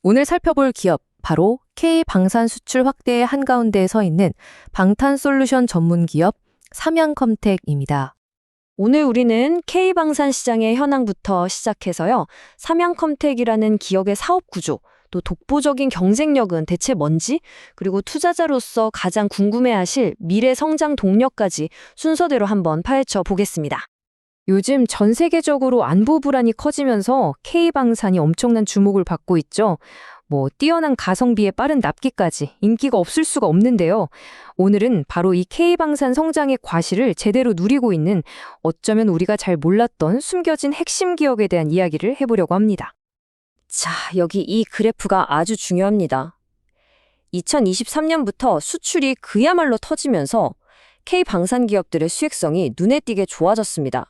오늘 살펴볼 기업, 바로 K방산 수출 확대의 한가운데에 서 있는 방탄솔루션 전문 기업 삼양컴텍입니다. 오늘 우리는 K방산 시장의 현황부터 시작해서요. 삼양컴텍이라는 기업의 사업 구조, 또 독보적인 경쟁력은 대체 뭔지, 그리고 투자자로서 가장 궁금해하실 미래 성장 동력까지 순서대로 한번 파헤쳐 보겠습니다. 요즘 전 세계적으로 안보 불안이 커지면서 K방산이 엄청난 주목을 받고 있죠. 뛰어난 가성비에 빠른 납기까지 인기가 없을 수가 없는데요. 오늘은 바로 이 K방산 성장의 과실을 제대로 누리고 있는 어쩌면 우리가 잘 몰랐던 숨겨진 핵심 기업에 대한 이야기를 해보려고 합니다. 자, 여기 이 그래프가 아주 중요합니다. 2023년부터 수출이 그야말로 터지면서 K방산 기업들의 수익성이 눈에 띄게 좋아졌습니다.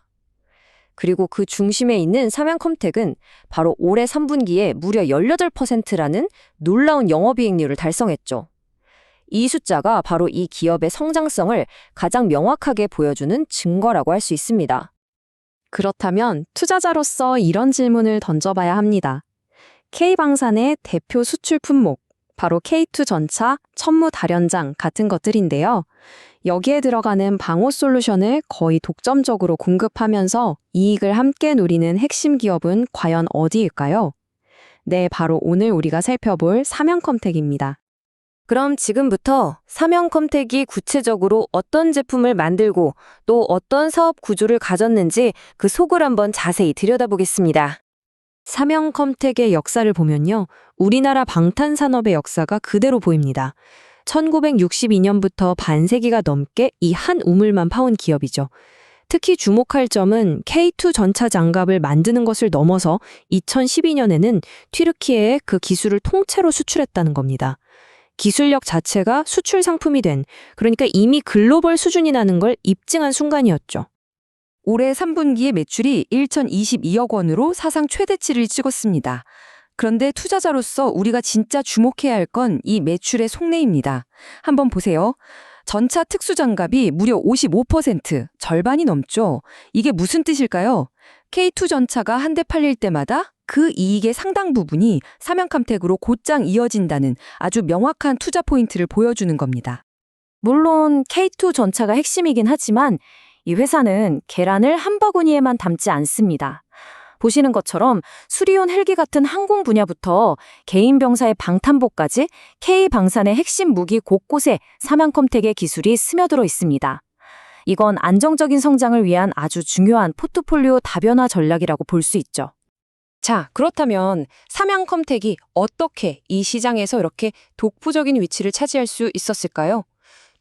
그리고 그 중심에 있는 삼양컴텍은 바로 올해 3분기에 무려 18%라는 놀라운 영업이익률을 달성했죠. 이 숫자가 바로 이 기업의 성장성을 가장 명확하게 보여주는 증거라고 할 수 있습니다. 그렇다면 투자자로서 이런 질문을 던져봐야 합니다. K방산의 대표 수출 품목, 바로 K2 전차, 천무 다련장 같은 것들인데요. 여기에 들어가는 방호 솔루션을 거의 독점적으로 공급하면서 이익을 함께 누리는 핵심 기업은 과연 어디일까요? 네, 바로 오늘 우리가 살펴볼 삼양컴텍입니다. 그럼 지금부터 삼양컴텍이 구체적으로 어떤 제품을 만들고 또 어떤 사업 구조를 가졌는지 그 속을 한번 자세히 들여다보겠습니다. 삼양컴텍의 역사를 보면요, 우리나라 방탄산업의 역사가 그대로 보입니다. 1962년부터 반세기가 넘게 이 한 우물만 파온 기업이죠. 특히 주목할 점은 K2 전차 장갑을 만드는 것을 넘어서 2012년에는 튀르키예에 그 기술을 통째로 수출했다는 겁니다. 기술력 자체가 수출 상품이 된, 그러니까 이미 글로벌 수준이 나는 걸 입증한 순간이었죠. 올해 3분기의 매출이 1,022억 원으로 사상 최대치를 찍었습니다. 그런데 투자자로서 우리가 진짜 주목해야 할 건 이 매출의 속내입니다. 한번 보세요. 전차 특수장갑이 무려 55%, 절반이 넘죠. 이게 무슨 뜻일까요? K2 전차가 한 대 팔릴 때마다 그 이익의 상당 부분이 삼양컴텍으로 곧장 이어진다는 아주 명확한 투자 포인트를 보여주는 겁니다. 물론 K2 전차가 핵심이긴 하지만 이 회사는 계란을 한 바구니에만 담지 않습니다. 보시는 것처럼 수리온 헬기 같은 항공 분야부터 개인 병사의 방탄복까지 K방산의 핵심 무기 곳곳에 삼양컴텍의 기술이 스며들어 있습니다. 이건 안정적인 성장을 위한 아주 중요한 포트폴리오 다변화 전략이라고 볼 수 있죠. 자, 그렇다면 삼양컴텍이 어떻게 이 시장에서 이렇게 독보적인 위치를 차지할 수 있었을까요?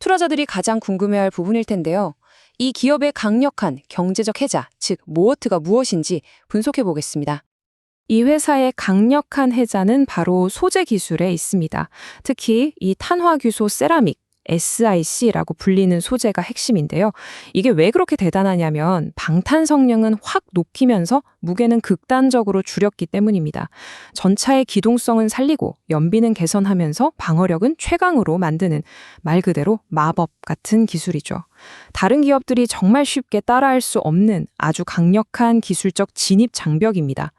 투자자들이 가장 궁금해할 부분일 텐데요. 이 기업의 강력한 경제적 해자, 즉 모어트가 무엇인지 분석해 보겠습니다. 이 회사의 강력한 해자는 바로 소재 기술에 있습니다. 특히 이 탄화규소 세라믹, SiC라고 불리는 소재가 핵심인데요. 이게 왜 그렇게 대단하냐면 방탄 성능은 확 높이면서 무게는 극단적으로 줄였기 때문입니다. 전차의 기동성은 살리고 연비는 개선하면서 방어력은 최강으로 만드는 말 그대로 마법 같은 기술이죠. 다른 기업들이 정말 쉽게 따라할 수 없는 아주 강력한 기술적 진입 장벽입니다.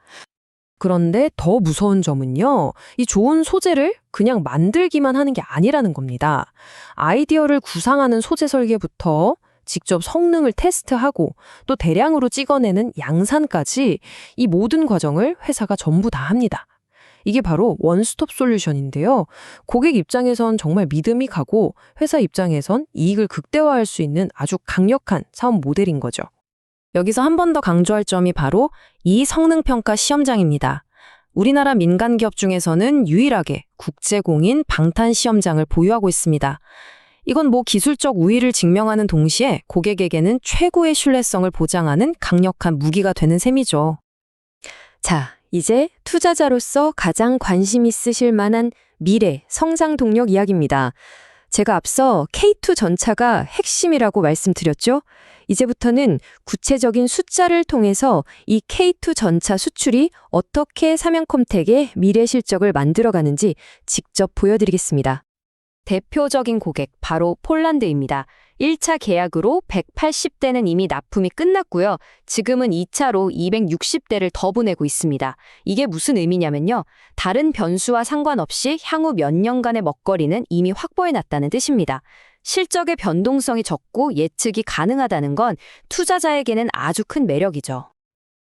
그런데 더 무서운 점은요, 이 좋은 소재를 그냥 만들기만 하는 게 아니라는 겁니다. 아이디어를 구상하는 소재 설계부터 직접 성능을 테스트하고 또 대량으로 찍어내는 양산까지 이 모든 과정을 회사가 전부 다 합니다. 이게 바로 원스톱 솔루션인데요. 고객 입장에선 정말 믿음이 가고 회사 입장에선 이익을 극대화할 수 있는 아주 강력한 사업 모델인 거죠. 여기서 한 번 더 강조할 점이 바로 이 성능평가 시험장입니다. 우리나라 민간 기업 중에서는 유일하게 국제공인 방탄시험장을 보유하고 있습니다. 이건 기술적 우위를 증명하는 동시에 고객에게는 최고의 신뢰성을 보장하는 강력한 무기가 되는 셈이죠. 자, 이제 투자자로서 가장 관심 있으실 만한 미래 성장 동력 이야기입니다. 제가 앞서 K2 전차가 핵심이라고 말씀드렸죠? 이제부터는 구체적인 숫자를 통해서 이 K2 전차 수출이 어떻게 삼양컴텍의 미래 실적을 만들어가는지 직접 보여드리겠습니다. 대표적인 고객 바로 폴란드입니다. 1차 계약으로 180대는 이미 납품이 끝났고요. 지금은 2차로 260대를 더 보내고 있습니다. 이게 무슨 의미냐면요. 다른 변수와 상관없이 향후 몇 년간의 먹거리는 이미 확보해놨다는 뜻입니다. 실적의 변동성이 적고 예측이 가능하다는 건 투자자에게는 아주 큰 매력이죠.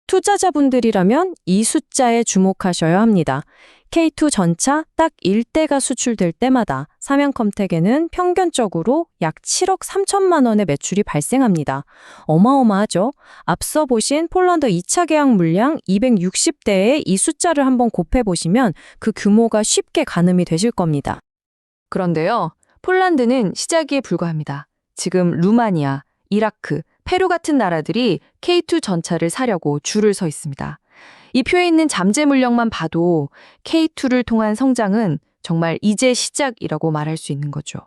투자자분들이라면 이 숫자에 주목하셔야 합니다. K2 전차 딱 1대가 수출될 때마다 삼양컴텍에는 평균적으로 약 7억 3천만 원의 매출이 발생합니다. 어마어마하죠? 앞서 보신 폴란드 2차 계약 물량 260대의 이 숫자를 한번 곱해보시면 그 규모가 쉽게 가늠이 되실 겁니다. 그런데요, 폴란드는 시작에 불과합니다. 지금 루마니아, 이라크, 페루 같은 나라들이 K2 전차를 사려고 줄을 서 있습니다. 이 표에 있는 잠재 물량만 봐도 K2를 통한 성장은 정말 이제 시작이라고 말할 수 있는 거죠.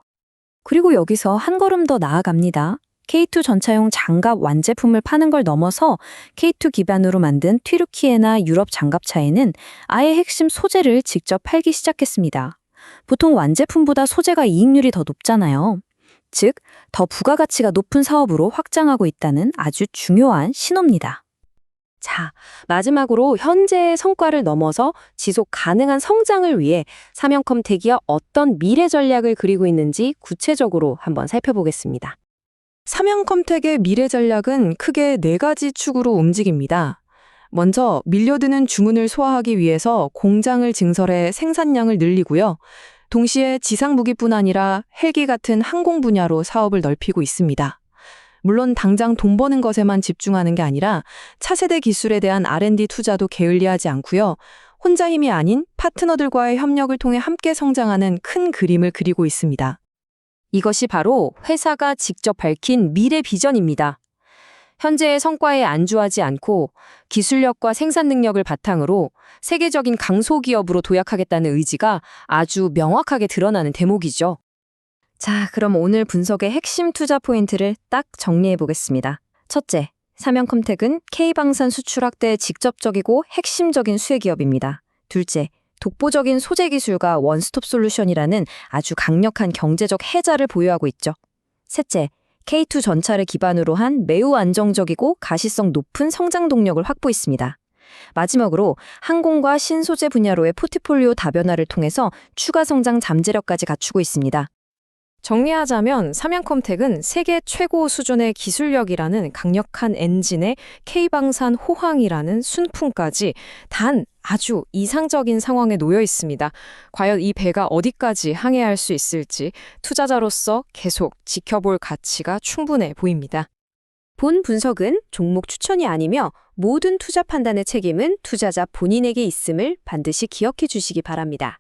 그리고 여기서 한 걸음 더 나아갑니다. K2 전차용 장갑 완제품을 파는 걸 넘어서 K2 기반으로 만든 튀르키예나 유럽 장갑차에는 아예 핵심 소재를 직접 팔기 시작했습니다. 보통 완제품보다 소재가 이익률이 더 높잖아요. 즉, 더 부가가치가 높은 사업으로 확장하고 있다는 아주 중요한 신호입니다. 자, 마지막으로 현재의 성과를 넘어서 지속 가능한 성장을 위해 삼양컴텍이 어떤 미래 전략을 그리고 있는지 구체적으로 한번 살펴보겠습니다. 삼양컴텍의 미래 전략은 크게 4가지 축으로 움직입니다. 먼저 밀려드는 주문을 소화하기 위해서 공장을 증설해 생산량을 늘리고요. 동시에 지상무기뿐 아니라 헬기 같은 항공 분야로 사업을 넓히고 있습니다. 물론 당장 돈 버는 것에만 집중하는 게 아니라 차세대 기술에 대한 R&D 투자도 게을리하지 않고요. 혼자 힘이 아닌 파트너들과의 협력을 통해 함께 성장하는 큰 그림을 그리고 있습니다. 이것이 바로 회사가 직접 밝힌 미래 비전입니다. 현재의 성과에 안주하지 않고 기술력과 생산 능력을 바탕으로 세계적인 강소기업으로 도약하겠다는 의지가 아주 명확하게 드러나는 대목이죠. 자, 그럼 오늘 분석의 핵심 투자 포인트를 딱 정리해 보겠습니다. 첫째, 삼양컴텍은 K방산 수출 확대에 직접적이고 핵심적인 수혜기업입니다. 둘째, 독보적인 소재 기술과 원스톱 솔루션이라는 아주 강력한 경제적 해자를 보유하고 있죠. 셋째, K2 전차를 기반으로 한 매우 안정적이고 가시성 높은 성장 동력을 확보했습니다. 마지막으로 항공과 신소재 분야로의 포트폴리오 다변화를 통해서 추가 성장 잠재력까지 갖추고 있습니다. 정리하자면 삼양컴텍은 세계 최고 수준의 기술력이라는 강력한 엔진에 K방산 호황이라는 순풍까지 단 아주 이상적인 상황에 놓여 있습니다. 과연 이 배가 어디까지 항해할 수 있을지 투자자로서 계속 지켜볼 가치가 충분해 보입니다. 본 분석은 종목 추천이 아니며 모든 투자 판단의 책임은 투자자 본인에게 있음을 반드시 기억해 주시기 바랍니다.